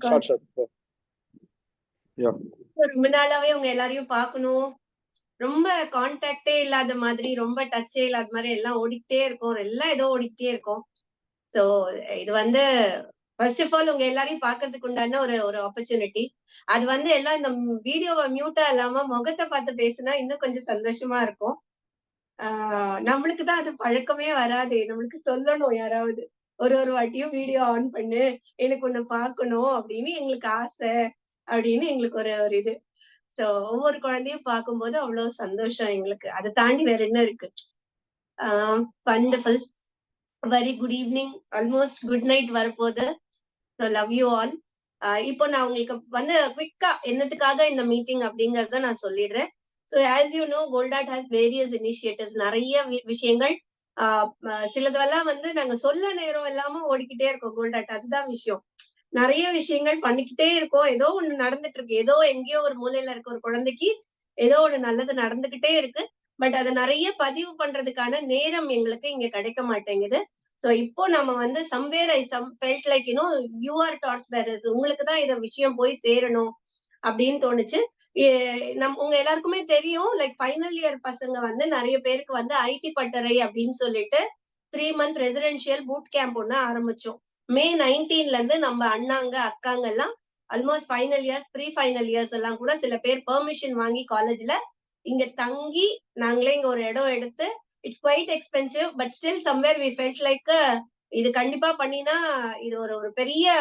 Short ரொம்ப நாளாவே உங்க எல்லாரையும் பார்க்கணும். ரொம்ப கான்டாக்டே இல்லாத மாதிரி, ரொம்ப டச்சே இல்லாத மாதிரி எல்லாம் ஓடிக்கிட்டே இருக்கும். எல்லாம் ஏதோ ஓடிக்கிட்டே இருக்கும். சோ இது வந்து ஃபர்ஸ்ட் ஆஃப் ஆல் உங்க எல்லாரையும் பாக்குறதுக்கு உண்டான ஒரு ஆப்பர்ச்சுனிட்டி. அது வந்து எல்லாம் இந்த வீடியோவை மியூட்டா இல்லாம முகத்தை பார்த்து பேசினா இன்னும் கொஞ்சம் சந்தோஷமா இருக்கும். நம்மளுக்கு தான் அது பழக்கமே வராது. நம்மளுக்கு சொல்லணும் யாராவது. ஒரு வாட்டியும் வீடியோ ஆன் பண்ணு, எனக்கு ஒண்ணு பாக்கணும் அப்படின்னு எங்களுக்கு ஆசை அப்படின்னு எங்களுக்கு ஒரு இது. சோ ஒவ்வொரு குழந்தையும் பார்க்கும்போது அவ்வளவு சந்தோஷம் எங்களுக்கு. அதை தாண்டி வேற என்ன இருக்கு? Wonderful. Very good evening, almost good night வரப்போகுது. Love you all. இப்போ நான் உங்களுக்கு வந்து குவிக்கா என்னத்துக்காக இந்த மீட்டிங் அப்படிங்கறத நான் சொல்லிடுறேன். So as you know, Goldot has various initiatives. நிறைய விஷயங்கள் சிலதெல்லாம் வந்து நாங்க சொல்ல நேரம் இல்லாம ஓடிக்கிட்டே இருக்கோம் கோல்டாட். அதுதான் விஷயம். நிறைய விஷயங்கள் பண்ணிக்கிட்டே இருக்கோம். ஏதோ ஒண்ணு நடந்துட்டு இருக்கு. ஏதோ எங்கேயோ ஒரு மூலையில இருக்க ஒரு குழந்தைக்கு ஏதோ ஒண்ணு நல்லது நடந்துகிட்டே இருக்கு. பட் அதை நிறைய பதிவு பண்றதுக்கான நேரம் எங்களுக்கு இங்க கிடைக்க மாட்டேங்குது. சோ இப்போ நம்ம வந்து somewhere I felt like you are torch bearers. உங்களுக்கு தான் இத விஷயம் போய் சேரணும் அப்படின்னு தோணுச்சு. உங்க எல்லாருக்குமே தெரியும், லைக் ஃபைனல் இயர் பசங்க வந்து நிறைய பேருக்கு வந்து ஐடி பட்டறை அப்படின்னு சொல்லிட்டு 3 month ரெசிடென்ஷியல் பூட் கேம்ப் ஒண்ணு ஆரம்பிச்சோம். May 19 இருந்து நம்ம அண்ணாங்க அக்காங்க எல்லாம் almost final years, pre final years எல்லாம் கூட சில பேர் பெர்மிஷன் வாங்கி காலேஜ்ல இங்க தங்கி நாங்களே இங்க ஒரு இடம் எடுத்து, it's quite expensive but still somewhere we felt like இது கண்டிப்பா பண்ணினா இது ஒரு பெரிய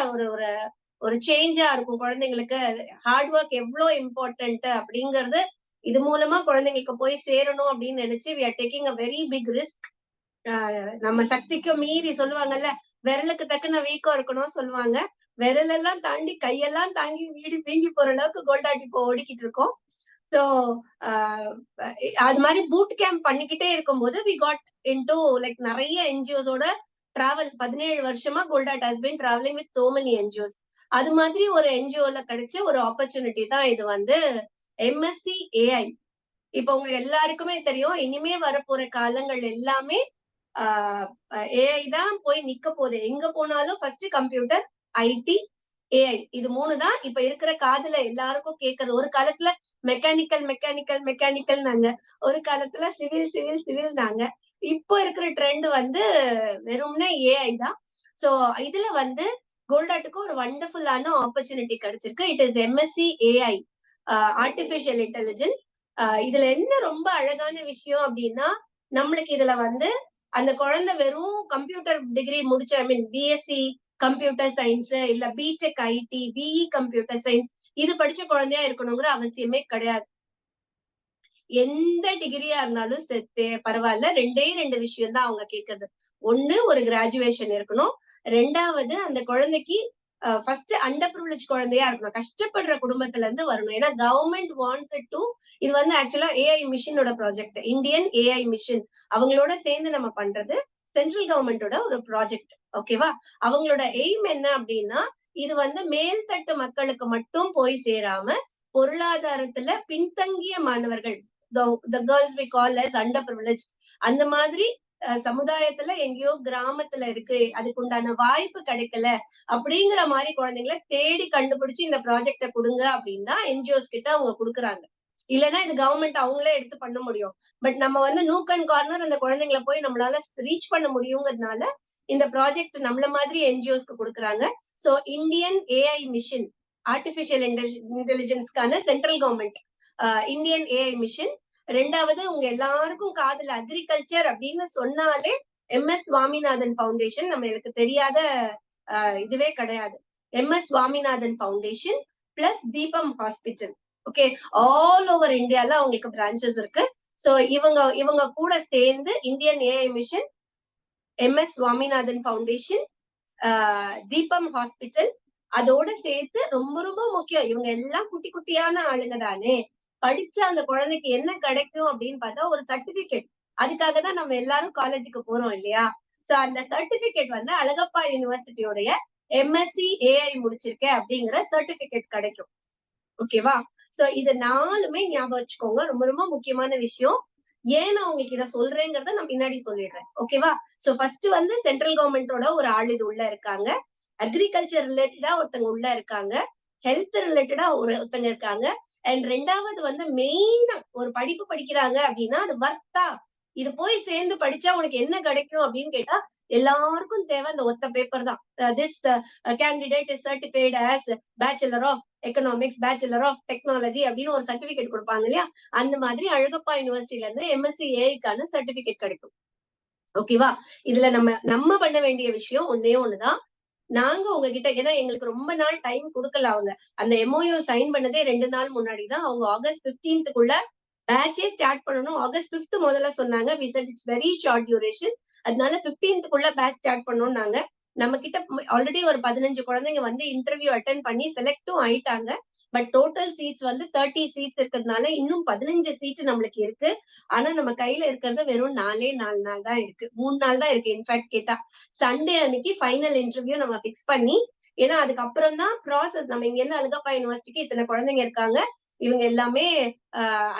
ஒரு சேஞ்சா இருக்கும் குழந்தைங்களுக்கு. ஹார்ட் ஒர்க் எவ்வளவு இம்பார்ட்டன்ட் அப்படிங்கிறது இது மூலமா குழந்தைங்களுக்கு போய் சேரணும் அப்படின்னு நினைச்சு we are taking a very big risk. நம்ம சக்திக்கு மீறி சொல்லுவாங்கல்ல, விரலுக்கு தக்குன வீக்கம் இருக்கணும் சொல்லுவாங்க. விரல் எல்லாம் தாண்டி கையெல்லாம் தாங்கி வீடு வீங்கி போற அளவுக்கு கோல்டாட் இப்போ ஓடிக்கிட்டு இருக்கோம். சோ அது மாதிரி பூட் கேம்ப் பண்ணிக்கிட்டே இருக்கும்போது வி காட் இன்டு லைக் நிறைய என்ஜிஓஸோட டிராவல். 17 வருஷமா Goldot has been travelling with so many NGOs. அது மாதிரி ஒரு என்ஜிஓல கிடைச்ச ஒரு ஆப்பர்ச்சுனிட்டி தான் இது வந்து எம்எஸ்சி ஏஐ. இப்ப உங்க எல்லாருக்குமே தெரியும், இனிமே வரப்போற காலங்கள் எல்லாமே ஏஐ தான் போய் நிக்க போகுது. எங்க போனாலும் ஃபர்ஸ்ட் கம்ப்யூட்டர், ஐடி, ஏஐ இது 3 தான் இப்ப இருக்கிற காதுல எல்லாருக்கும் கேட்கறது. ஒரு காலத்துல மெக்கானிக்கல் நாங்க, ஒரு காலத்துல சிவில் நாங்க. இப்போ இருக்கிற ட்ரெண்ட் வந்து வெறும்னே ஏஐ தான். சோ இதுல வந்து கோல்டாட்டுக்கு ஒரு வண்டர்ஃபுல்லான ஆப்பர்ச்சுனிட்டி கிடைச்சிருக்கு. It is MSc AI, artificial intelligence. இதுல என்ன ரொம்ப அழகான விஷயம் அப்படின்னா, நம்மளுக்கு இதுல வந்து அந்த குழந்தை வெறும் கம்ப்யூட்டர் டிகிரி முடிச்ச, I mean BSc computer science இல்ல BTech IT, BE computer science இது படிச்ச குழந்தையா இருக்கணுங்கிற அவசியமே கிடையாது. எந்த டிகிரியா இருந்தாலும் பரவாயில்ல. 2 விஷயம் தான் அவங்க கேட்கறது. ஒண்ணு, ஒரு கிராஜுவேஷன் இருக்கணும். 2வது, அந்த குழந்தைக்கு ஃபர்ஸ்ட் அண்டர் பிரிவிலேஜ் குழந்தையா இருக்கணும். கஷ்டப்படுற குடும்பத்துல இருந்து வரணும். ஏன்னா கவர்மெண்ட் வாண்ட்ஸ் இட் டு. இது வந்து ஆக்சுவலா ஏஐ மிஷனோட ப்ராஜெக்ட், இந்தியன் ஏஐ மிஷன். அவங்களோட சேர்ந்து நம்ம பண்றது சென்ட்ரல் கவர்மெண்டோட ஒரு ப்ராஜெக்ட். ஓகேவா? அவங்களோட எய்ம் என்ன அப்படின்னா, இது வந்து மேல்தட்டு மக்களுக்கு மட்டும் போய் சேராம பொருளாதாரத்துல பின்தங்கிய மாணவர்கள், the girls we call as underprivileged, அந்த மாதிரி சமுதாயத்துல எங்கேயோ கிராமத்துல இருக்கு, அதுக்கு உண்டான வாய்ப்பு கிடைக்கல அப்படிங்கிற மாதிரி குழந்தைங்களை தேடி கண்டுபிடிச்சு இந்த ப்ராஜெக்ட கொடுங்க அப்படின்னா என்ஜிஓஸ் கிட்ட அவங்க கொடுக்குறாங்க. இல்லைன்னா இது கவர்மெண்ட் அவங்களே எடுத்து பண்ண முடியும். பட் நம்ம வந்து நூக் அண்ட் கார்னர் அந்த குழந்தைங்களை போய் நம்மளால ரீச் பண்ண முடியுங்கிறதுனால இந்த ப்ராஜெக்ட் நம்மள மாதிரி என்ஜிஓஸ்க்கு கொடுக்குறாங்க. So Indian AI mission, artificial இன்டெலிஜென்ஸ்க்கான central government Indian AI mission. 2வது, உங்க எல்லாருக்கும் காதுல அக்ரிகல்ச்சர் அப்படின்னு சொன்னாலே எம்எஸ் சுவாமிநாதன் ஃபவுண்டேஷன். நம்மளுக்கு தெரியாத இதுவே கிடையாது. எம்எஸ் சுவாமிநாதன் ஃபவுண்டேஷன் பிளஸ் தீபம் ஹாஸ்பிட்டல். ஓகே, ஆல் ஓவர் இந்தியால அவங்களுக்கு பிரான்ச்சஸ் இருக்கு. சோ இவங்க கூட சேர்ந்து Indian AI mission, MS Swaminathan foundation, தீபம் ஹாஸ்பிட்டல், அதோட சேர்த்து ரொம்ப ரொம்ப முக்கியம், இவங்க எல்லாம் குட்டி குட்டியான ஆளுங்க தானே, படிச்சா அந்த குழந்தைக்கு என்ன கிடைக்கும் அப்படின்னு பார்த்தா ஒரு சர்டிபிகேட். அதுக்காக தான் நம்ம எல்லாரும் காலேஜுக்கு போறோம் இல்லையா? சோ அந்த சர்டிபிகேட் வந்து அழகப்பா யூனிவர்சிட்டியோடைய எம்எஸ்சி ஏஐ முடிச்சிருக்கேன் அப்படிங்கிற சர்டிபிகேட் கிடைக்கும். ஓகேவா? சோ இது 4மே ஞாபகம் வச்சுக்கோங்க, ரொம்ப ரொம்ப முக்கியமான விஷயம். ஏன் நான் உங்களுக்கு இதை சொல்றேங்கிறத நான் பின்னாடி சொல்லிடுறேன். ஓகேவா? சோ ஃபர்ஸ்ட் வந்து சென்ட்ரல் கவர்மெண்டோட ஒரு ஆள் இது உள்ள இருக்காங்க. அக்ரிகல்ச்சர் ரிலேட்டடா ஒருத்தங்க உள்ள இருக்காங்க. ஹெல்த் ரிலேட்டடா ஒருத்தங்க இருக்காங்க. அண்ட் 2வது வந்து மெயினா ஒரு படிப்பு படிக்கிறாங்க அப்படின்னா, அது வொர்த்தா? இது போய் சேர்ந்து படிச்சா உனக்கு என்ன கிடைக்கும் அப்படின்னு கேட்டா, எல்லாருக்கும் தேவை அந்த ஒத்த பேப்பர் தான். This candidate is certified as bachelor of economics, bachelor of technology அப்படின்னு ஒரு சர்டிபிகேட் குடுப்பாங்க இல்லையா? அந்த மாதிரி அழகப்பா யுனிவர்சிட்டில இருந்து எம்எஸ்சி ஏஐக்கான சர்டிபிகேட் கிடைக்கும். ஓகேவா? இதுல நம்ம நம்ம பண்ண வேண்டிய விஷயம் ஒண்ணே ஒண்ணுதான். நாங்க உங்ககிட்ட ஏன்னா எங்களுக்கு ரொம்ப நாள் டைம் குடுக்கல அவங்க. அந்த எம்ஓயு சைன் பண்ணதே 2 நாள் முன்னாடி தான். அவங்க ஆகஸ்ட் 15க்குள்ள பேட்சே ஸ்டார்ட் பண்ணணும். ஆகஸ்ட் 5த் முதல்ல சொன்னாங்க. We said it's very short duration. அதனால 15க்குள்ள பேட்ச் ஸ்டார்ட் பண்ணணும்னாங்க. நம்ம கிட்ட ஆல்ரெடி ஒரு 15 குழந்தைங்க வந்து இன்டர்வியூ அட்டெண்ட் பண்ணி செலக்டும் ஆயிட்டாங்க. பட் டோட்டல் சீட்ஸ் வந்து 30 சீட்ஸ் இருக்கிறதுனால இன்னும் 15 சீட் நம்மளுக்கு இருக்கு. ஆனா நம்ம கையில இருக்கிறது வெறும் 4 நாள் தான் இருக்கு. 3 நாள் தான் இருக்கு. இன்ஃபாக்ட் கேட்டா சண்டே அன்னைக்கு ஃபைனல் இன்டர்வியூ நம்ம ஃபிக்ஸ் பண்ணி ஏன்னா அதுக்கப்புறம் தான் ப்ராசஸ் நம்ம இங்க இருந்து அழகப்பா யுனிவர்சிட்டிக்கு இத்தனை குழந்தைங்க இருக்காங்க. இவங்க எல்லாமே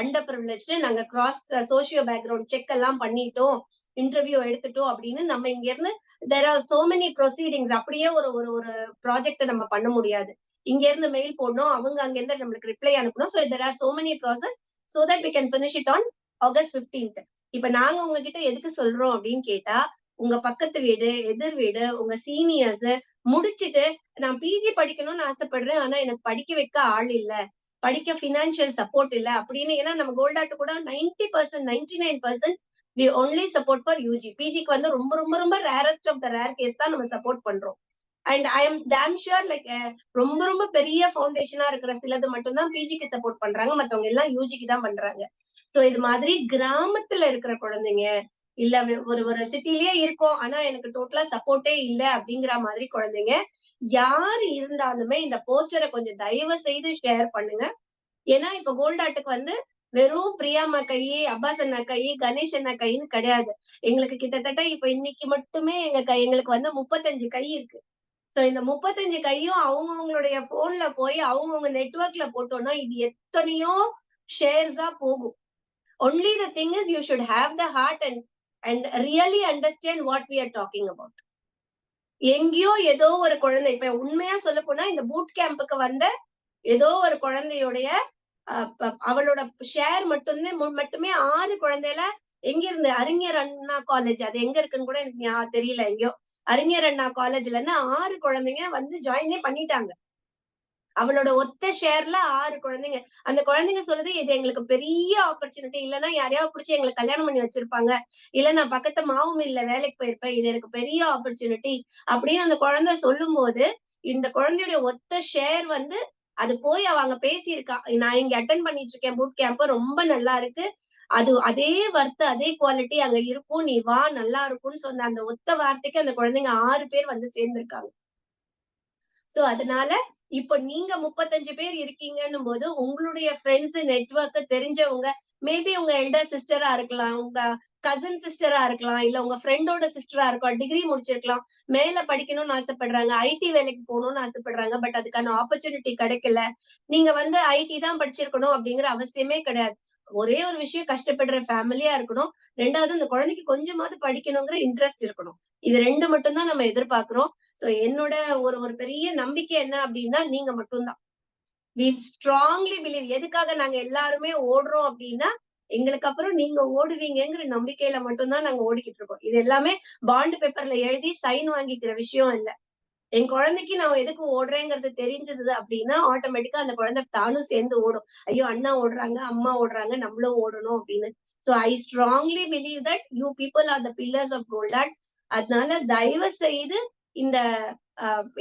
அண்டர் பிரிவிலேஜ்டு நாங்க கிராஸ் சோசியோ பேக்ரவுண்ட் செக் எல்லாம் பண்ணிட்டோம். இன்டர்வியூ எடுத்துட்டோம் அப்படின்னு நம்ம இங்க இருந்து there are so many proceedings அப்படியே ஒரு ஒரு ஒரு ப்ராஜெக்ட் நம்ம பண்ண முடியாது. இங்க இருந்து மெயில் போடணும். அவங்க அங்க இருந்து நம்மளுக்கு ரிப்ளை அனுப்பணும். So there are so many process so that we can finish it on August 15th. இப்ப நாங்க உங்ககிட்ட எதுக்கு சொல்றோம் அப்படின்னு கேட்டா, உங்க பக்கத்து வீடு, எதிர் வீடு, உங்க சீனியர்ஸ் முடிச்சிட்டு நான் பிஜி படிக்கணும்னு ஆசைப்படுறேன். ஆனா எனக்கு படிக்க வைக்க ஆள் இல்ல. படிக்க பினான்சியல் சப்போர்ட் இல்ல அப்படின்னு ஏன்னா நம்ம கோல்டாட்டு கூட 90% 99% we only support for UG. பிஜிக்கு வந்து ரொம்ப ரொம்ப ரொம்ப rarest of the rare case தான் நம்ம சப்போர்ட் பண்றோம். And I am damn sure like ரொம்ப ரொம்ப பெரிய ஃபவுண்டேஷனா இருக்கிற சிலது மட்டும்தான் பிஜிக்கு சப்போர்ட் பண்றாங்க. மத்தவங்க எல்லாம் யூஜிக்கு தான் பண்றாங்க. சோ இது மாதிரி கிராமத்துல இருக்கிற குழந்தைங்க இல்ல ஒரு ஒரு சிட்டிலேயே இருக்கோம். ஆனா எனக்கு டோட்டலா சப்போர்ட்டே இல்ல அப்படிங்கிற மாதிரி குழந்தைங்க யாரு இருந்தாலுமே இந்த போஸ்டரை கொஞ்சம் தயவு செய்து ஷேர் பண்ணுங்க. ஏன்னா இப்ப கோல்டாட்டுக்கு வந்து வெறும் பிரியாம்மா கை, அப்பாஸ் அண்ணா கை, கணேஷ் அண்ணா கைன்னு கிடையாது. எங்களுக்கு கிட்டத்தட்ட இப்ப இன்னைக்கு மட்டுமே எங்களுக்கு வந்து 35 கை இருக்கு. சோ இந்த 35 கையும் அவங்கவங்களுடைய போன்ல போய் அவங்கவங்க நெட்வொர்க்ல போட்டோம்னா இது எத்தனையோ ஷேர்ஸா போகும். Only the thing is you should have the heart and really understand what we are talking about. எங்கேயோ ஏதோ ஒரு குழந்தை இப்ப உண்மையா சொல்ல போனா இந்த பூட் கேம்புக்கு வந்த ஏதோ ஒரு குழந்தையுடைய அவளோட ஷேர் மட்டுமே 6 குழந்தையில எங்க இருந்து அறிஞர் அண்ணா காலேஜ் அது எங்க இருக்குன்னு கூட எனக்கு தெரியல எங்கயோ அறிஞர் அண்ணா காலேஜ்ல இருந்து 6 குழந்தைங்க வந்து ஜாயினே பண்ணிட்டாங்க. அவளோட ஒத்த ஷேர்ல 6 குழந்தைங்க. அந்த குழந்தைங்க சொல்லுது இது எங்களுக்கு பெரிய ஆப்பர்ச்சுனிட்டி. இல்லன்னா யாரையாவது புடிச்சு எங்களுக்கு கல்யாணம் பண்ணி வச்சிருப்பாங்க. இல்ல நான் பக்கத்து மாவு மில்ல வேலைக்கு போயிருப்பேன். இது எனக்கு பெரிய ஆப்பர்ச்சுனிட்டி அப்படின்னு அந்த குழந்தை சொல்லும்போது, இந்த குழந்தையுடைய ஒத்த ஷேர் வந்து அது போய் அவ அங்க பேசியிருக்கா. நான் இங்க அட்டெண்ட் பண்ணிட்டு இருக்கேன் பூட் கேம்ப் ரொம்ப நல்லா இருக்கு. அது அதே வொர்த் அதே குவாலிட்டி அங்க இருக்கும். நீ வா நல்லா இருக்கும்னு சொன்ன அந்த ஒத்த வார்த்தைக்கு அந்த குழந்தைங்க 6 பேர் வந்து சேர்ந்திருக்காங்க. சோ அதனால இப்ப நீங்க 35 பேர் இருக்கீங்கன்னும் போது உங்களுடைய ஃப்ரெண்ட்ஸ் நெட்வொர்க் தெரிஞ்சவங்க மேபி உங்க எல்டர் சிஸ்டரா இருக்கலாம், உங்க கசின் சிஸ்டரா இருக்கலாம், இல்ல உங்க ஃப்ரெண்டோட சிஸ்டரா இருக்கலாம், டிகிரி முடிச்சிருக்கலாம், மேல படிக்கணும்னு ஆசைப்படுறாங்க, ஐடி வேலைக்கு போகணும்னு ஆசைப்படுறாங்க. பட் அதுக்கான ஆப்பர்ச்சுனிட்டி கிடைக்கல. நீங்க வந்து ஐடி தான் படிச்சிருக்கணும் அப்படிங்கிற அவசியமே கிடையாது. ஒரே ஒரு விஷயம் கஷ்டப்படுற ஃபேமிலியா இருக்கணும். 2வது அந்த குழந்தைக்கு கொஞ்சமாவது படிக்கணுங்கிற இன்ட்ரெஸ்ட் இருக்கணும். இது 2 மட்டும் தான் நம்ம எதிர்பார்க்கிறோம். சோ என்னோட ஒரு ஒரு பெரிய நம்பிக்கை என்ன அப்படின்னா நீங்க மட்டும்தான். வி ஸ்ட்ராங்லி பிலீவ் எதுக்காக நாங்க எல்லாருமே ஓடுறோம் அப்படின்னா எங்களுக்கு அப்புறம் நீங்க ஓடுவீங்கங்கிற நம்பிக்கையில மட்டும்தான் நாங்க ஓடிக்கிட்டு இருக்கோம். இது எல்லாமே பாண்ட் பேப்பர்ல எழுதி சைன் வாங்கிக்கிற விஷயம் இல்ல. என் குழந்தைக்கு நான் எதுக்கு ஓடுறேங்கிறது தெரிஞ்சது அப்படின்னா ஆட்டோமேட்டிக்கா அந்த குழந்தை தானும் சேர்ந்து ஓடும். ஐயோ அண்ணா ஓடுறாங்க, அம்மா ஓடுறாங்க, நம்மளும் ஓடணும் அப்படின்னு. So I strongly believe that you people are the pillars of Goldot. அதனால தயவு செய்து இந்த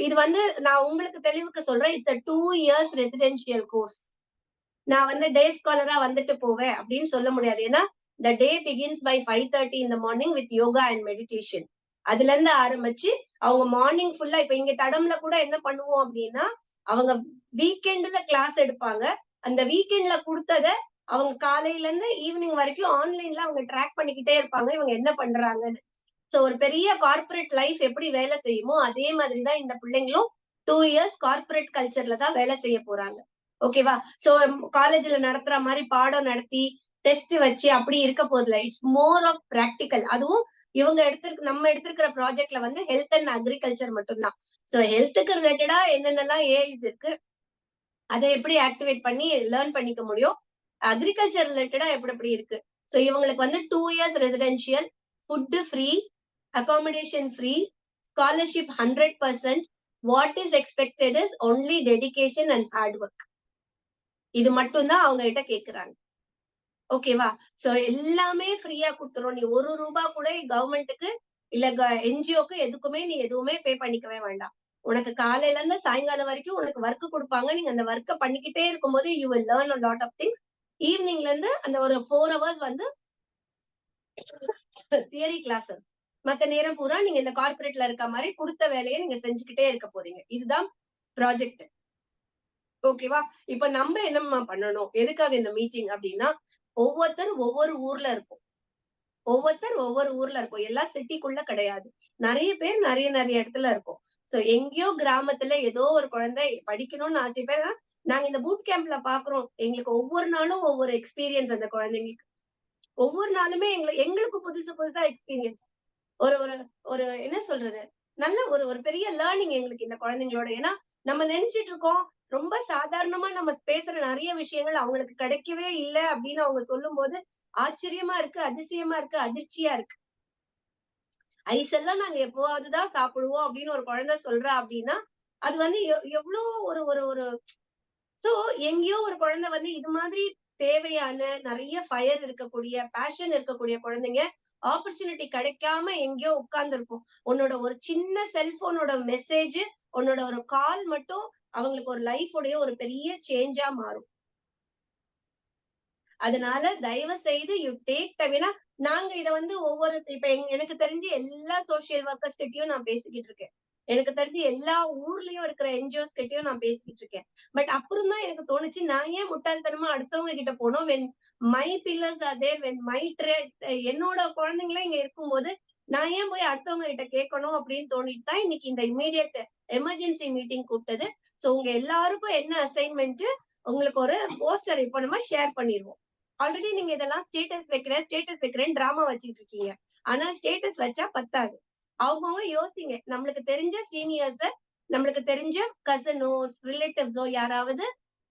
இது வந்து நான் உங்களுக்கு தெளிவுக்கு சொல்றேன். It's 2 years residential course. நான் வந்து டே ஸ்காலரா வந்துட்டு போவேன் அப்படின்னு சொல்ல முடியாது. ஏன்னா the day begins by 5:30 in the morning with yoga and meditation. அதுல இருந்து ஆரம்பிச்சு அவங்க மார்னிங் ஃபுல்லா இப்ப இங்க தடம்ல கூட என்ன பண்ணுவோம் அப்படின்னா அவங்க வீக்கெண்ட்ல கிளாஸ் எடுப்பாங்க. அந்த வீக்கெண்ட்ல குடுத்தத அவங்க காலையில இருந்து ஈவினிங் வரைக்கும் ஆன்லைன்ல அவங்க ட்ராக் பண்ணிக்கிட்டே இருப்பாங்க இவங்க என்ன பண்றாங்கன்னு. சோ ஒரு பெரிய கார்ப்பரேட் லைஃப் எப்படி வேலை செய்யுமோ அதே மாதிரி தான் இந்த பிள்ளைங்களும் 2 இயர்ஸ் கார்ப்பரேட் கல்ச்சர்ல தான் வேலை செய்ய போறாங்க. ஓகேவா? சோ காலேஜ்ல நடத்துற மாதிரி பாடம் நடத்தி டெஸ்ட் வச்சு அப்படி இருக்க போதில்ல. It's more of practical. அதுவும் இவங்க நம்ம எடுத்திருக்கிற ப்ராஜெக்ட்ல வந்து ஹெல்த் அண்ட் அக்ரிகல்ச்சர் மட்டும்தான். சோ ஹெல்த்துக்கு ரிலேட்டடா என்னென்னலாம் ஏஐஸ் இருக்கு, அதை எப்படி ஆக்டிவேட் பண்ணி லேர்ன் பண்ணிக்க முடியும், அக்ரிகல்ச்சர் ரிலேட்டடா எப்படி இருக்கு. சோ இவங்களுக்கு வந்து 2 years residential, food free, accommodation free, scholarship 100%. What is expected is only dedication and hard work. இது மட்டும் தான் அவங்க கிட்ட கேக்குறாங்க. ஓகேவா? சோ எல்லாமே ஃப்ரீயா குடுத்துறோம். நீ 1 ரூபா கூட கவர்மெண்ட்டுக்கு இல்ல என்ஜிஓக்கு எதுக்குமே நீ எதுவுமே பே பண்ணிக்கவே வேண்டாம். உனக்கு காலையில இருந்து சாயங்காலம் வரைக்கும் உனக்கு வொர்க் குடுப்பாங்க. நீங்க அந்த வொர்க்க பண்ணிக்கிட்டே இருக்கும்போது you will learn a lot of things. ஈவினிங்ல இருந்து அந்த ஒரு 4 ஹவர்ஸ் வந்து தியரி கிளாஸஸ். மத்த நேரம் பூரா நீங்க இந்த கார்ப்பரேட்ல இருக்க மாரி குடுத்த வேலைய நீங்க செஞ்சுக்கிட்டே இருக்க போறீங்க. இதுதான் ப்ராஜெக்ட். ஓகேவா? இப்ப நம்ம என்னம்மா பண்ணணும்? எதுக்காக இந்த மீட்டிங் அப்டின்னா, ஒவ்வொருத்தர் ஒவ்வொரு ஊர்ல இருப்போம். எல்லாம் சிட்டிக்குள்ள கிடையாது. நெறைய பேர் நெறைய இடத்துல இருக்கோம். சோ எங்கேயோ கிராமத்துல ஏதோ ஒரு குழந்தை படிக்கணும்னு ஆசைப்பட்டா, நாங்க இந்த பூட் கேம்ப்ல பாக்குறோம். எங்களுக்கு ஒவ்வொரு நாளும் ஒவ்வொரு எக்ஸ்பீரியன்ஸ் அந்த குழந்தைங்களுக்கு. ஒவ்வொரு நாளுமே எங்களுக்கு புதுசு புதுசா எக்ஸ்பீரியன்ஸ். ஒரு ஒரு ஒரு என்ன சொல்றது? நல்ல ஒரு ஒரு பெரிய லேர்னிங் எங்களுக்கு இந்த குழந்தைங்களோட. ஏன்னா, நம்ம நெனச்சுட்டு இருக்கோம், ரொம்ப சாதாரணமா நம்ம பேசுற நெறைய விஷயங்கள் அவங்களுக்கு கிடைக்கவே இல்ல அப்படின்னு அவங்க சொல்லும்போது, ஆச்சரியமா இருக்கு, அதிசயமா இருக்கு, அதிர்ச்சியா இருக்கு. ஐஸ் எல்லாம் நாங்க எப்பவாவது தான் சாப்பிடுவோம் அப்படின்னு ஒரு குழந்தை சொல்றா அப்படின்னா, அது வந்து எவ்ளோ ஒரு ஒரு ஒரு சோ எங்கேயோ ஒரு குழந்தை வந்து இது மாதிரி தேவையான நெறைய ஃபயர் இருக்கக்கூடிய, பேஷன் இருக்கக்கூடிய குழந்தைங்க ஆப்பர்ச்சுனிட்டி கிடைக்காம எங்கேயோ உட்கார்ந்திருக்கும். உன்னோட ஒரு சின்ன செல்போனோட மெசேஜ், உன்னோட ஒரு கால் மட்டும் அவங்களுக்கு ஒரு லைஃப் உடைய ஒரு பெரிய சேஞ்சா மாறும். அதனால தயவு செய்து யூ டேக் டைம். ஏன்னா நாங்க இத வந்து ஒவ்வொரு இப்ப எனக்கு தெரிஞ்சு எல்லா சோசியல் ஒர்க்கர்ஸ் கிட்டயும் நான் பேசிக்கிட்டு இருக்கேன். எனக்கு தெரிஞ்சு எல்லா ஊர்லயும் இருக்கிற என்ஜிஓஸ் கிட்டயும் நான் பேசிக்கிட்டு இருக்கேன். பட் அப்புறம் தான் எனக்கு தோணுச்சு, நான் ஏன் முட்டாள்தனமா அடுத்தவங்க கிட்ட போணும்? When my pillars are there, when my என்னோட குழந்தைங்களே இங்க இருக்கும்போது, நான் ஏன் போய் அடுத்தவங்க கிட்ட கேட்கணும் அப்படின்னு தோணிட்டு தான் இன்னைக்கு இந்த இம்மீடியட் எமர்ஜென்சி மீட்டிங் கூப்பிட்டது. சோ உங்க எல்லாருக்கும் என்ன அசைன்மென்ட், உங்களுக்கு ஒரு போஸ்டர் இப்ப நம்ம ஷேர் பண்ணிருவோம். ஆல்ரெடி நீங்க இதெல்லாம் ஸ்டேட்டஸ் வைக்கிறேன் டிராமா வச்சுட்டு இருக்கீங்க. ஆனா ஸ்டேட்டஸ் வச்சா பத்தாது. அவங்கவங்க யோசிங்க. நம்மளுக்கு தெரிஞ்ச சீனியர்ஸ, நம்மளுக்கு தெரிஞ்ச கசினோ, ரிலேட்டிவ்ஸோ யாராவது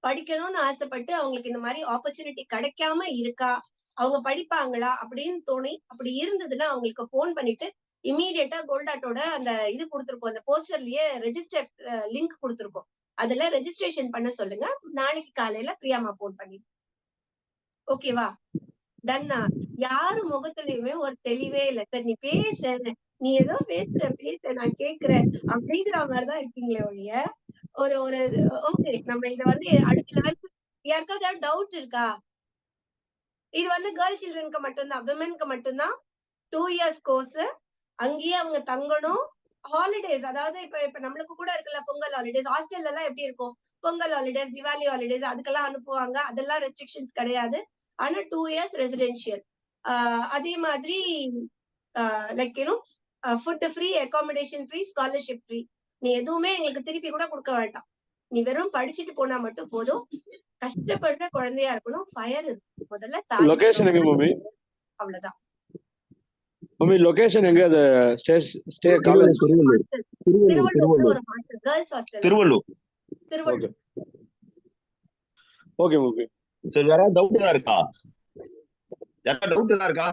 படிக்கணும்னு ஆசைப்பட்டு அவங்களுக்கு இந்த மாரி ஆப்பர்ச்சுனிட்டி கிடைக்காம இருக்கா? அவங்க படிப்பாங்களா? அப்படின்னு தோணி, அப்படி இருந்ததுன்னா அவங்களுக்கு ஃபோன் பண்ணிட்டு இம்மீடியட்டா கோல்டாட்டோட அந்த இது குடுத்திருக்கோம். அந்த போஸ்டர்லயே ரெஜிஸ்டர் லிங்க் குடுத்திருக்கோம். அதுல ரெஜிஸ்ட்ரேஷன் பண்ண சொல்லுங்க. நாளைக்கு காலையில பிரியாம்மா ஃபோன் பண்ணி ஓகேவா? டன்னா. யாரு முகத்திலயுமே ஒரு தெளிவே இல்ல. சரி நீ பேசு. நீ ஏதோ பேசு நான் கேட்கிறேன். அப்படிங்கிற மாரிதான் இருக்கீங்களே ஒழிய, ஒரு ஒரு ஓகே நம்ம இத வந்து அடுத்த லெவல் யாருக்காவது ஏதாவது டவுட்ஸ் இருக்கா? இது வந்து கேர்ள் சில்ட்ரனுக்கு மட்டும் தான். விமென்க்கு மட்டும் தான். 2 இயர்ஸ் கோர்ஸ். அங்கேயே அவங்க தங்கணும். ஹாலிடேஸ் அதாவது இப்ப இப்ப நம்மளுக்கு கூட இருக்குல்ல பொங்கல் ஹாலிடேஸ். ஹாஸ்டல்ல எல்லாம் எப்படி இருக்கும்? பொங்கல் ஹாலிடேஸ், திவாலி ஹாலிடேஸ் அதுக்கெல்லாம் அனுப்புவாங்க. அதெல்லாம் ரெஸ்ட்ரிக்ஷன்ஸ் கிடையாது. ஆனா 2 இயர்ஸ் ரெசிடென்ஷியல். அதே மாதிரி like food free, accommodation free, scholarship free. நீ எதுவுமே எங்களுக்கு திருப்பி கூட குடுக்க வேண்டாம். நீ வெறும் படிச்சுட்டு போனா மட்டும் போதும். கஷ்டப்படுற குழந்தையா இருக்கணும். ஃபயர் இருக்கு. முதல்ல லொகேஷன் எங்க மம்மி? அவ்வளவுதான். மம்மி லொகேஷன் எங்க? அது ஸ்டே காலேஜ் திருவள்ளூர் ஒரு hostel, girls hostel. Tiruvallur. Okay mummy. சரி, வேற டவுட் இருக்கா? யாரா டவுட் இருக்கா?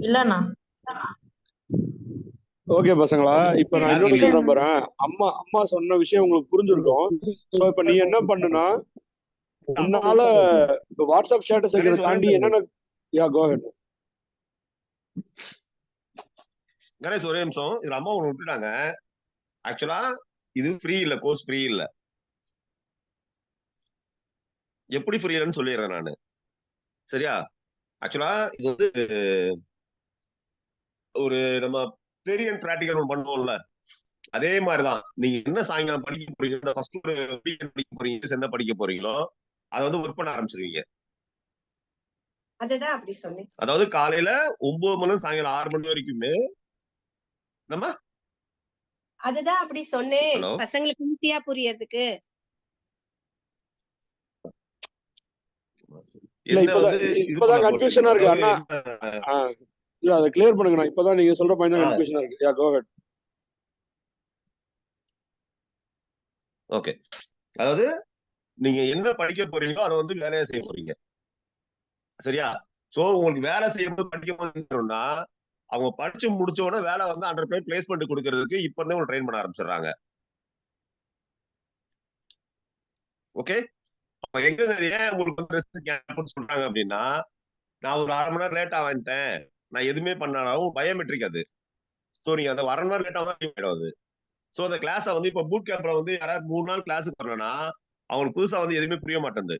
இல்லண்ணா. ஓகே பசங்களா, இப்ப நான் இன்னொரு விஷயம் நம்புறேன். அம்மா சொன்ன விஷயம் உங்களுக்கு புரிஞ்சிருக்கும். சோ இப்ப நீ என்ன பண்ணுனா, உன்னால வாட்ஸ்அப் ஸ்டேட்டஸ் வைக்கிறத தாண்டி என்னென்ன கோ ஹெட். கணேஷ் ஒரே நிமிஷம். இதுல அம்மா ஒண்ணு விட்டுட்டாங்க. ஆக்சுவலா இது ஃப்ரீ இல்ல, கோர்ஸ் ஃப்ரீ இல்ல. எப்படி ஃப்ரீ இல்லன்னு சொல்லிடுறேன் நானு. சரியா? ஆக்சுவலா இது வந்து ஒரு நம்ம பெரிய பிராக்டிகல் ஒன்று பண்ணுவோம்ல, அதே மாதிரிதான். நீங்க என்ன சாயங்காலம் படிக்க போறீங்க, ஃபர்ஸ்ட் ஒரு வீக்கெண்ட் படிக்க போறீங்க, என்ன படிக்க போறீங்களோ அதை வந்து ஒர்க் பண்ண ஆரம்பிச்சிருவீங்க. அதுதான் அப்படி சொன்னேன். அதாவது காலையில 9 மணி சாயங்காலம் 6 மணி வரைக்குமே நம்ம அதுதான் அப்படி சொன்னேன். பசங்களுக்கு ஈஸியா புரியறதுக்கு. இல்ல என்ன இப்பதான் வந்து இது இப்பதான் பண்ண கன்ஃபியூஷனா போறீங்க, இருக்கு அதாவது அண்ணா. இல்ல அதை கிளியர் பண்ணுங்க. நான் இப்பதான் நீங்க சொல்ற பாயிண்ட் தான் கன்ஃபியூஷனா இருக்கு. யா கோ ஹெட். ஓகே, அதாவது நீங்க என்ன படிக்க போறீங்களோ அதை வந்து வேலையை செய்ய போறீங்க, சரியா? சோ உங்களுக்கு வேலை செய்யும்போது படிக்கணும்னா அவங்க படிச்சு முடிச்ச உடனே வேலை வந்து 100 பிளேஸ்மெண்ட் கொடுக்கறதுக்கு இப்ப இருந்தே உங்களுக்கு ட்ரெயின் பண்ண ஆரம்பிச்சிடுறாங்க. ஓகே, அப்ப எங்க ஏன் உங்களுக்கு வந்து ரெஸ்ட் கேம்ப்னு சொல்றாங்க அப்படின்னா, நான் ஒரு 1/2 மணி நேரம் லேட்டா வந்துட்டேன், நான் எதுவுமே பண்ணாலும் பயோமெட்ரிக் அது. சோ நீங்க அந்த 1/2 மணி நேரம் லேட்டா தான் ஆயிடும் அது. சோ அந்த கிளாஸ வந்து இப்ப பூட் கேம்ப்ல வந்து யாராவது 3 நாள் கிளாஸுக்கு வரலன்னா அவங்களுக்கு புதுசா வந்து எதுவுமே புரிய மாட்டேங்குது.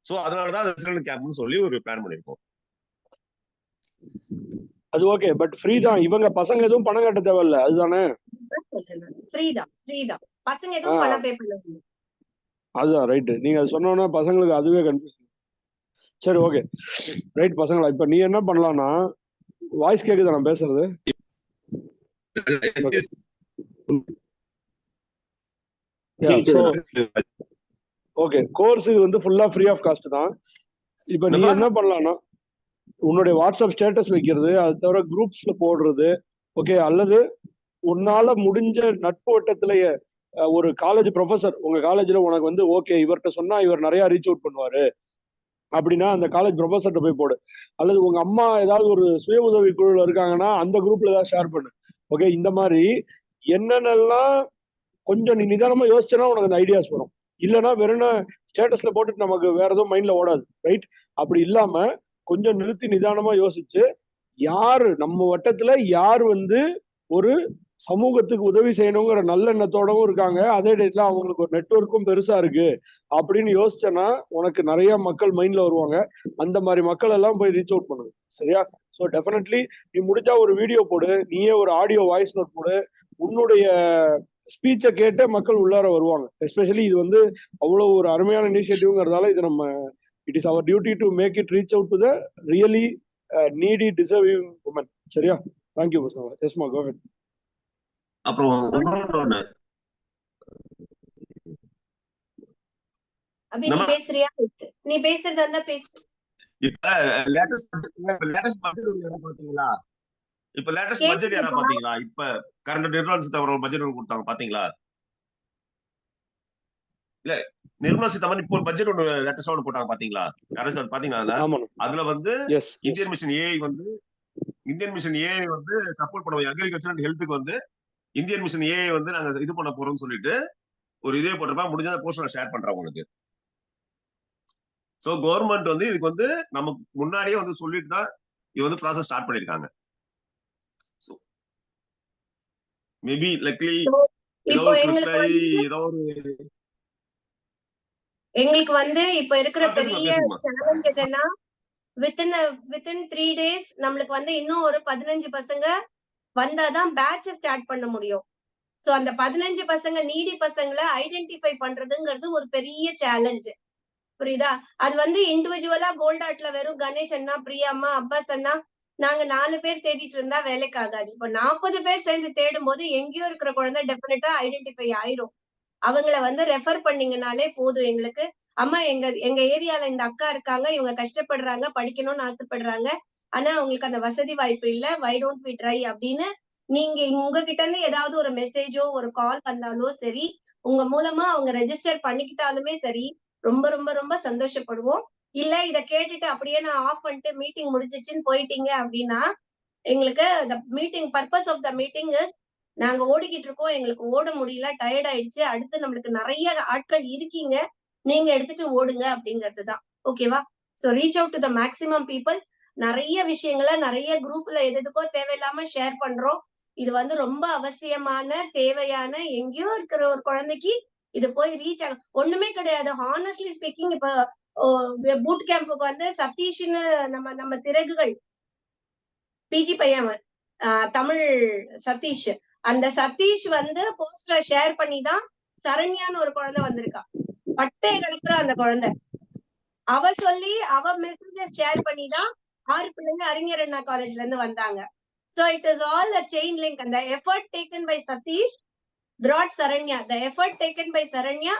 சோ அதனாலதான் ரெசிடென்ட் கேம்ப்னு சொல்லி ஒரு பிளான் பண்ணிருக்கோம். அது ஓகே, பட் ஃப்ரீ தான். இவங்க பசங்க எதுவும் பணம் கட்ட தேவையில்ல, அதுதானே? ஃப்ரீதான். பசங்க எதுவும் பணம் பே பண்ண. அதுதான் ரைட். நீங்க சொன்னோன்னா பசங்களுக்கு அதுவே கன்ஃபியூஷன். சரி ஓகே ரைட். பசங்களா இப்ப நீ என்ன பண்ணலாம்னா, வாய்ஸ் கேக்குதா நான் பேசுறது? ஓகே, கோர்ஸுக்கு வந்து ஃபுல்லா ஃப்ரீ ஆஃப் காஸ்ட் தான். இப்ப நீ என்ன பண்ணலாம்னா, உன்னுடைய வாட்ஸ்அப் ஸ்டேட்டஸ் வைக்கிறது, அது தவிர குரூப்ஸ்ல போடுறது, ஓகே, அல்லது உன்னால முடிஞ்ச நட்பு வட்டத்திலேயே ஒரு காலேஜ் ப்ரொஃபசர் உங்க காலேஜ்ல உனக்கு வந்து ஓகே இவர்கிட்ட சொன்னா இவர் நிறைய ரீச் அவுட் பண்ணுவாரு அப்படின்னா அந்த காலேஜ் ப்ரொஃபசர்கிட்ட போய் போடு. அல்லது உங்க அம்மா ஏதாவது ஒரு சுய உதவி குழுல இருக்காங்கன்னா அந்த குரூப்ல ஏதாவது ஷேர் பண்ணு. ஓகே, இந்த மாதிரி என்னென்னலாம் கொஞ்சம் நீ நிதானமா யோசிச்சனா உனக்கு அந்த ஐடியாஸ் வரும். இல்லைன்னா வெறும் ஸ்டேட்டஸ்ல போட்டுட்டு நமக்கு வேற எதுவும் மைண்ட்ல ஓடாது, ரைட்? அப்படி இல்லாம கொஞ்சம் நிறுத்தி நிதானமா யோசிச்சு யாரு நம்ம வட்டத்துல யார் வந்து ஒரு சமூகத்துக்கு உதவி செய்யணுங்கிற நல்ல எண்ணத்தோடவும் இருக்காங்க, அதே டயத்துல அவங்களுக்கு ஒரு நெட்வொர்க்கும் பெருசா இருக்கு அப்படின்னு யோசிச்சேன்னா உனக்கு நிறைய மக்கள் மைண்ட்ல வருவாங்க. அந்த மாதிரி மக்கள் எல்லாம் போய் ரீச் அவுட் பண்ணுங்க, சரியா? ஸோ டெஃபினெட்லி நீ முடிஞ்சா ஒரு வீடியோ போடு, நீயே ஒரு ஆடியோ வாய்ஸ் நோட் போடு, உன்னுடைய ஸ்பீச்சை கேட்டு மக்கள் உள்ளார வருவாங்க. எஸ்பெஷலி இது வந்து அவ்வளவு ஒரு அருமையான இனிஷியேட்டிவ்ங்கிறதால இது நம்ம it is our duty to make it reach out to the really needy deserving women, சரியா? தேங்க்யூ பசங்க. எஸ்மா கோ ஹெட். அப்புறம் இன்னொன்னு அபி நீ பேசுறியா? நீ பேசுறதா இருந்தா பேசு. இப்ப லேட்டஸ்ட் பட்ஜெட் யாரா பாத்தீங்களா? இப்ப லேட்டஸ்ட் பட்ஜெட் யாரா பாத்தீங்களா? இப்ப கரண்ட் நிர்மலா சீதாராமன் பட்ஜெட் கொடுத்தாங்க பாத்தீங்களா? இல்ல, நிர்மலா சீதாராமன் இப்போ ஒரு பட்ஜெட் ஒன்று லேட்டஸ்டா ஒன்று போட்டாங்க பாத்தீங்களா? யாராச்சும் பாத்தீங்களா? அதுல வந்து இந்தியன் மிஷன் ஏஐ வந்து சப்போர்ட் பண்ணுவோம் அக்ரிகல்ச்சர் அண்ட் ஹெல்த்துக்கு வந்து இந்தியன் மிஷன் ஏஐ வந்து நாங்க இது பண்ண போறோம்னு சொல்லிட்டு ஒரு இதே போட்டிருப்பா. முடிஞ்ச போஸ்டர் ஷேர் பண்றேன் உங்களுக்கு. சோ கவர்மெண்ட் வந்து இதுக்கு வந்து நமக்கு முன்னாடியே வந்து சொல்லிட்டு தான் இது வந்து ப்ராசஸ் ஸ்டார்ட் பண்ணிருக்காங்க. சோ மேபி லக்லி ஏதோ ஒரு ரிப்ளை ஏதோ ஒரு எங்களுக்கு வந்து இப்ப இருக்கிற பெரிய சேலஞ்ச் என்னன்னா வித்தின் 3 days நம்மளுக்கு வந்து இன்னும் ஒரு 15 பசங்க வந்தாதான் பேட்ச் ஸ்டார்ட் பண்ண முடியும். சோ அந்த 15 பசங்க நீடி பசங்களை ஐடென்டிஃபை பண்றதுங்கிறது ஒரு பெரிய சேலஞ்ச், புரியுதா? அது வந்து இண்டிவிஜுவலா கோல்டாட்ல வெறும் கணேஷ் அண்ணா, பிரியா அம்மா, அப்பாஸ் அண்ணா நாங்க 4 பேர் தேடிட்டு இருந்தா வேலைக்கு ஆகாது. இப்ப 40 பேர் சேர்ந்து தேடும் போது எங்கேயோ இருக்கிற குழந்தை டெஃபினட்டா ஐடென்டிஃபை ஆயிரும். அவங்கள வந்து ரெஃபர் பண்ணீங்கனாலே போதும் எங்களுக்கு. அம்மா எங்க ஏரியால இந்த அக்கா இருக்காங்க, இவங்க கஷ்டப்படுறாங்க, படிக்கணும்னு ஆசைப்படுறாங்க, ஆனா அவங்களுக்கு அந்த வசதி வாய்ப்பு இல்ல, வை டோன்ட் வி ட்ரை அப்படின்னு நீங்க உங்ககிட்ட இருந்து ஏதாவது ஒரு மெசேஜோ ஒரு கால் வந்தாலோ சரி, உங்க மூலமா அவங்க ரெஜிஸ்டர் பண்ணிக்கிட்டாலுமே சரி, ரொம்ப ரொம்ப ரொம்ப சந்தோஷப்படுவோம். இல்ல இத கேட்டுட்டு அப்படியே நான் ஆஃப் பண்ணிட்டு மீட்டிங் முடிஞ்சிச்சுன்னு போயிட்டீங்க அப்படின்னா எங்களுக்கு meeting purpose of the meeting is நாங்க ஓடிக்கிட்டு இருக்கோம், எங்களுக்கு ஓட முடியல, டயர்ட் ஆயிடுச்சு, அடுத்து நம்மளுக்கு நிறைய ஆட்கள் இருக்கீங்க, நீங்க எடுத்துட்டு ஓடுங்க அப்படிங்கிறதுதான். ஓகேவா? So reach out to the maximum people. நிறைய விஷயங்களை நிறைய குரூப்ல எதுக்கோ தேவையில்லாம ஷேர் பண்றோம். இது வந்து ரொம்ப அவசியமான தேவையான எங்கேயோ இருக்கிற ஒரு குழந்தைக்கு இது போய் ரீச் ஆகும். ஒண்ணுமே கிடையாது. ஹானஸ்ட்லி ஸ்பீக்கிங், இப்ப பூட் கேம்புக்கு வந்து சதீஷ்னு நம்ம சிறகுகள் பிஜி பையன் தமிழ் சதீஷ், அந்த சதீஷ் வந்து போஸ்டரை ஷேர் பண்ணிதான் சரண்யான்னு ஒரு குழந்தை வந்திருக்கா. பட்டை கலப்புற அந்த குழந்தை. அவ சொல்லி அவ மெசேஜஸ் ஷேர் பண்ணிதான் 6 பிள்ளைங்க அறிஞர் அண்ணா காலேஜ்ல இருந்து வந்தாங்க. So it is all a chain link, and the effort taken by Satish brought Saranya. The effort taken by Saranya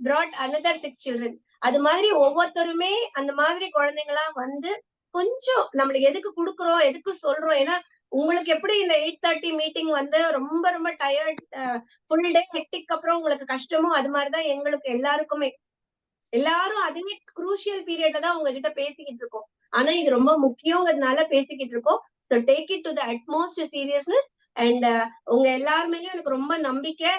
brought another 6 children. அது மாதிரி ஒவ்வொருத்தருமே அந்த மாதிரி குழந்தைங்களா வந்து கொஞ்சம் நம்மளுக்கு எதுக்கு குடுக்குறோம், எதுக்கு சொல்றோம். ஏன்னா உங்களுக்கு எப்படி இந்த 8:30 மீட்டிங் வந்து ரொம்ப ரொம்ப டயர்ட், ஃபுல் டே ஹெக்டிக் அப்புறம் உங்களுக்கு கஷ்டமோ அது மாதிரிதான் எங்களுக்கு எல்லாருக்குமே. எல்லாரும் அதுவே குரூஷியல் பீரியட்ல தான் உங்ககிட்ட பேசிக்கிட்டு இருக்கோம். ஆனா இது ரொம்ப முக்கியங்கிறதுனால பேசிக்கிட்டு இருக்கோம். So take it to the utmost seriousness. And உங்க எல்லாருமேலயும் எனக்கு ரொம்ப நம்பிக்கை.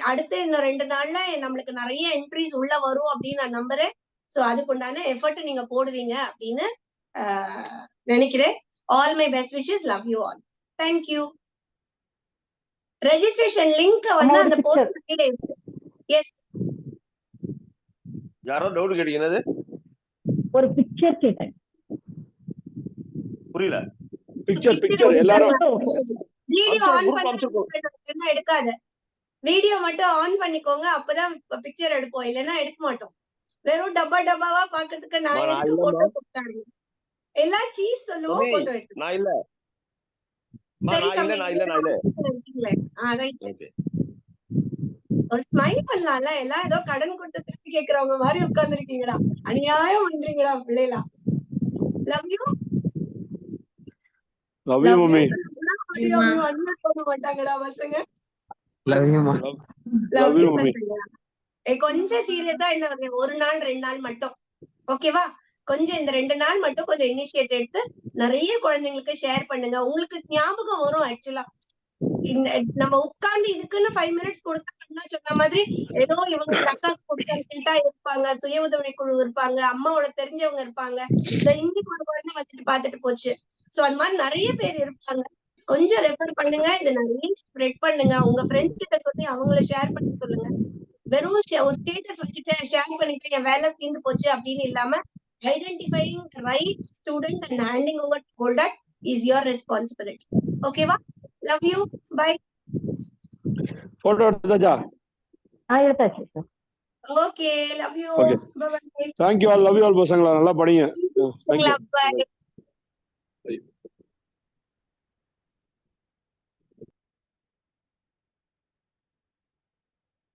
அடுத்து இன்னும் 2 நாள்ல நம்மளுக்கு நிறைய என்ட்ரிஸ் உள்ள வரும் அப்படின்னு நான் நம்புறேன். ஸோ அதுக்குண்டான எஃபர்ட் நீங்க போடுவீங்க அப்படின்னு நினைக்கிறேன். All my best wishes. Love you all. Thank you. Registration link வந்து அந்த போஸ்ட் கீழே இருக்கு. எஸ், யாரோ டவுட் கேட்டீங்க? ஒரு பிக்சர் கேட்டேன். புரியல. பிக்சர் எல்லாரும் வீடியோ ஆன் group பண்ணி அனுப்பிச்சிருக்கோம். எடுக்காத. வீடியோ மட்டும் ஆன் பண்ணிக்கோங்க, அப்பதான் பிக்சர் எடுப்போம், இல்லைன்னா எடுக்க மாட்டோம். வெறும் டப்பாவா பாக்கிறதுக்கு நான் எடுத்து போட்டோ கொடுத்தாங்க. எல்லா சீஸ் சொல்லுவோம், போட்டோ எடுத்து. நான் இல்ல. ஒரு ஸ்மைல் பண்ணலாம்ல. எல்லாம் ஏதோ கடன் கொடுத்து திருப்பி கேக்குறவங்க மாதிரி உட்கார்ந்து இருக்கீங்களா? அநியாயம் பண்றீங்களா பிள்ளைகளா? Love you. Love you mummy. அண்ணன் போட மாட்டாங்கடா பசங்க. லவ் யூ மா. Love you mummy. கொஞ்சம் சீரியஸா இந்த 1 நாள் 2 நாள் மட்டும் ஓகேவா? கொஞ்சம் இந்த 2 நாள் மட்டும் கொஞ்சம் இனிஷியேட் எடுத்து நிறைய குழந்தைங்களுக்கு ஷேர் பண்ணுங்க. உங்களுக்கு ஞாபகம் வரும். ஆக்சுவலா இந்த நம்ம உட்கார்ந்து இதுக்குன்னு 5 மினிட்ஸ் கொடுத்தாங்கன்னா சொன்ன மாதிரி ஏதோ இவங்க அக்கா கொடுத்தா இருப்பாங்க, சுய உதவி குழு இருப்பாங்க, அம்மாவோட தெரிஞ்சவங்க இருப்பாங்க, இந்த இன்னைக்கு ஒரு குழந்தை வந்துட்டு பாத்துட்டு போச்சு. சோ அந்த மாதிரி நிறைய பேர் இருப்பாங்க. கொஞ்சம் ரெஃபர் பண்ணுங்க, இதை நிறைய ஸ்ப்ரெட் பண்ணுங்க. உங்க ஃப்ரெண்ட்ஸ் கிட்ட சொல்லி அவங்கள ஷேர் பண்ணி சொல்லுங்க. வெறும் ஒரு ஸ்டேட்டஸ் வச்சுட்டு ஷேர் பண்ணிட்டு என் வேலை தீர்ந்து போச்சு அப்படின்னு இல்லாம identifying right student and handing over to Goldot is your responsibility. ஓகேவா? Love you. பை. போட்டோ எடுத்தாச்சா? எடுத்தாச்சு sir. Okay, love you. Okay, bye bye. Thank you all. Love you all பசங்களா, நல்லா படிங்க. பை.